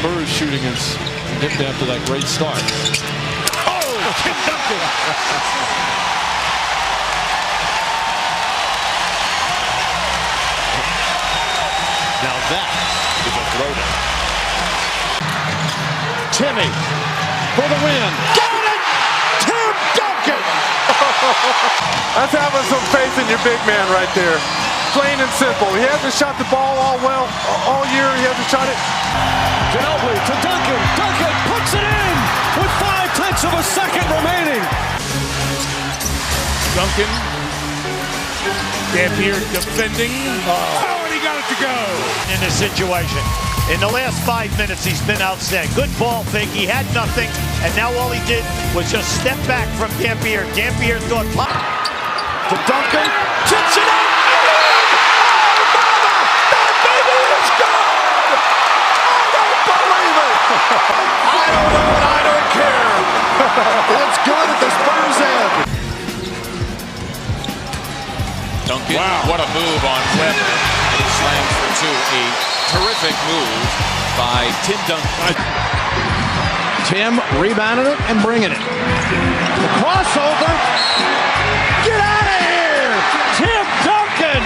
Spurs shooting is nipped after that great start. Oh, Tim Duncan! Now that is a throwdown. Timmy for the win. Got it! Tim Duncan! That's having some faith in your big man right there. Plain and simple. He hasn't shot the ball all year. He hasn't shot it. Ginobili to Duncan. Duncan puts it in with 5/10 of a second remaining. Duncan. Dampier defending. Oh, and he got it to go. In this situation. In the last 5 minutes, he's been outstanding. Good ball fake. He had nothing, and now all he did was just step back from Dampier. Dampier thought, pop. To Duncan. Chips it up. I don't know and I don't care. It's good at the Spurs end. Duncan, wow. What a move on Weber. And he slams for two. A terrific move by Tim Duncans. Tim rebounding it and bringing it. The crossover. Get out of here! Tim Duncan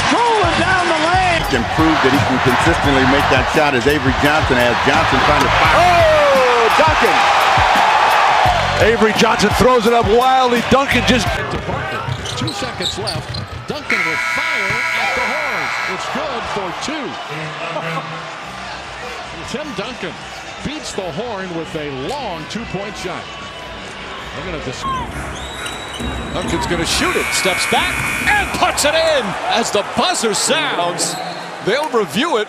strolling down the lane. Can prove that he can consistently make that shot as Avery Johnson has. Johnson trying to fire. Oh, Duncan! Avery Johnson throws it up wildly. Duncan just... 2 seconds left. Duncan will fire at the horns. It's good for 2. Tim Duncan beats the horn with a long 2-point shot. They're going to Duncan's going to shoot it. Steps back and puts it in. As the buzzer sounds, they'll review it.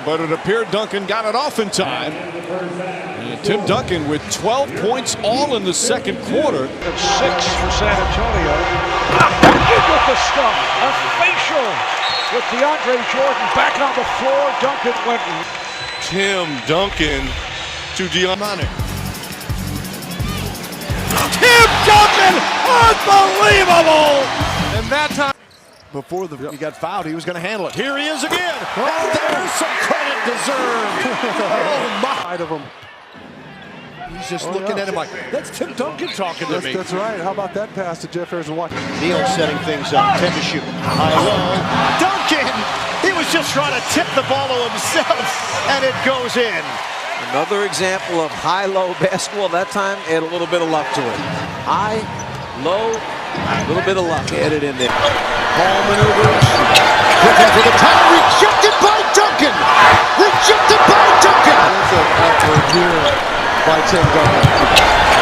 But it appeared Duncan got it off in time. And Tim Duncan with 12 points all in the second quarter. 6 for San Antonio. Duncan with the stuff. A facial with DeAndre Jordan back on the floor. Duncan went. Tim Duncan to DeAndre. Tim Duncan! Unbelievable! And that time, before he got fouled, he was going to handle it. Here he is again. And there's some credit deserved. Oh, my. Of him. He's just looking at him like, that's Tim Duncan talking to me. That's right. How about that pass to Jeff Harrison? Neal setting things up. 10 to shoot. High low. Duncan! He was just trying to tip the ball to himself, and it goes in. Another example of high-low basketball. That time, add a little bit of luck to it. High, low, a little bit of luck added in there. Ball maneuvers. Looking for the top. Rejected by Duncan. Rejected by Duncan. That's an effort here by Tim Duncan.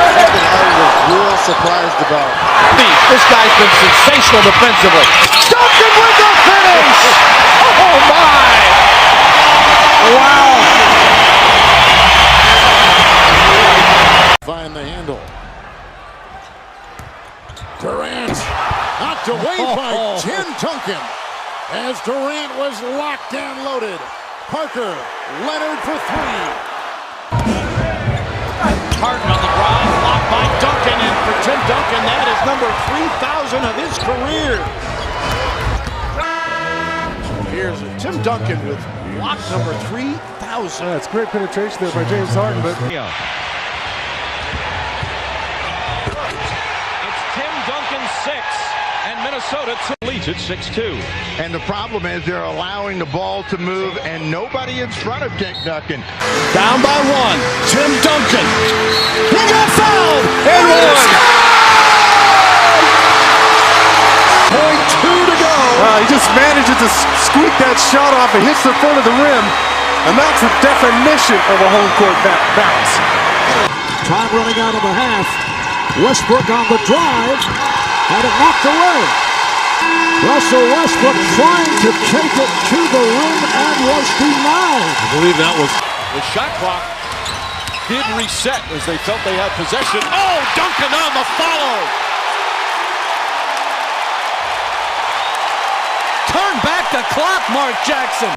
Something I was real surprised about. This guy's been sensational defensively. Duncan with the finish. Oh, my. Wow. find the handle. Durant knocked away by Tim Duncan as Durant was locked and loaded. Parker, Leonard for 3. Harden on the drive, blocked by Duncan, and for Tim Duncan, that is number 3,000 of his career. Here's Tim Duncan with block number 3,000. That's great penetration there by James Harden, but It's Tim Duncan 6, and Minnesota leads at 6-2. And the problem is they're allowing the ball to move and nobody in front of Tim Duncan. Down by 1, Tim Duncan. He got fouled and one. .2 to go. He just manages to squeak that shot off and hits the front of the rim, and that's the definition of a home court bounce. Time running out of the half. Westbrook on the drive. Had it knocked away. Russell Westbrook trying to take it to the rim and was denied. I believe that was the shot clock did reset as they felt they had possession. Oh, Duncan on the follow. Turn back the clock, Mark Jackson.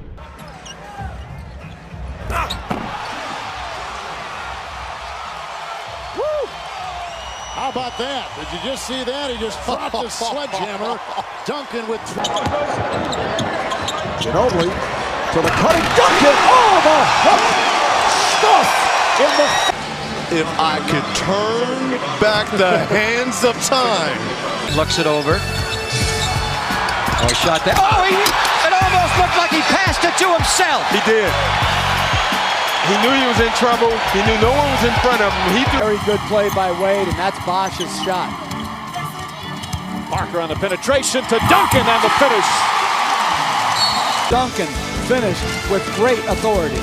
How about that? Did you just see that? He just dropped the sledgehammer. Duncan with Ginobili to the cutting Duncan. Oh, the hook. If I could turn back the hands of time. Looks it over. Oh, shot there. Oh, it almost looked like he passed it to himself. He did. He knew he was in trouble. He knew no one was in front of him. He threw. Very good play by Wade, and that's Bosch's shot. Parker on the penetration to Duncan and the finish. Duncan finished with great authority.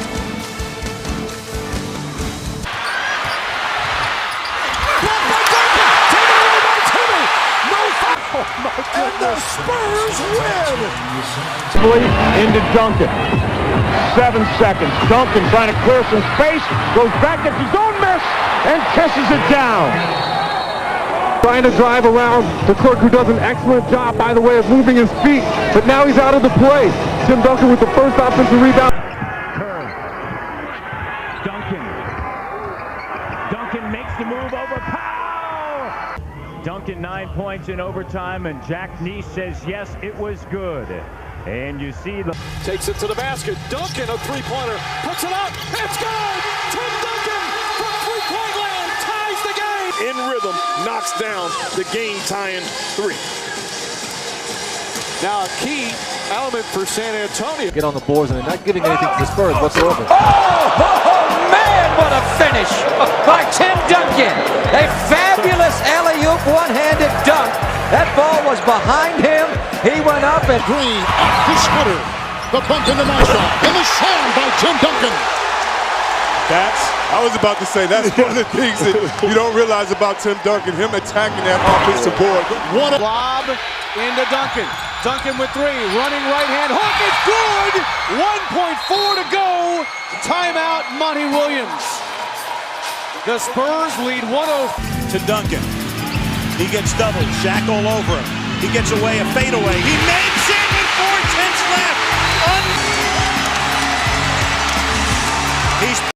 And the Spurs win! Into Duncan. 7 seconds. Duncan trying to clear some space. Goes back at his own miss and kisses it down. Trying to drive around the Clerk, who does an excellent job, by the way, of moving his feet. But now he's out of the play. Tim Duncan with the first offensive rebound. Duncan makes the move over Powell. Duncan 9 points in overtime, and Jack Neese says yes, it was good. And you see the Takes it to the basket. Duncan, a three-pointer, puts it up. It's good! Tim Duncan from three-point land ties the game. In rhythm, knocks down the game-tying three. Now a key element for San Antonio. Get on the boards, and they're not giving anything to the Spurs whatsoever. Oh, man, what a finish by Tim Duncan. A fabulous alley-oop one-handed dunk. That ball was behind him. He went up and Green off the scooter. The bump in the nice-off. And the slam by Tim Duncan. I was about to say, that's one of the things that you don't realize about Tim Duncan, him attacking that offensive board. What a lob into Duncan. Duncan with three, running right hand hook, it's good! 1.4 to go. Timeout, Monty Williams. The Spurs lead 1-0 To Duncan. He gets doubled. Shaq all over him. He gets away, a fadeaway. He makes it!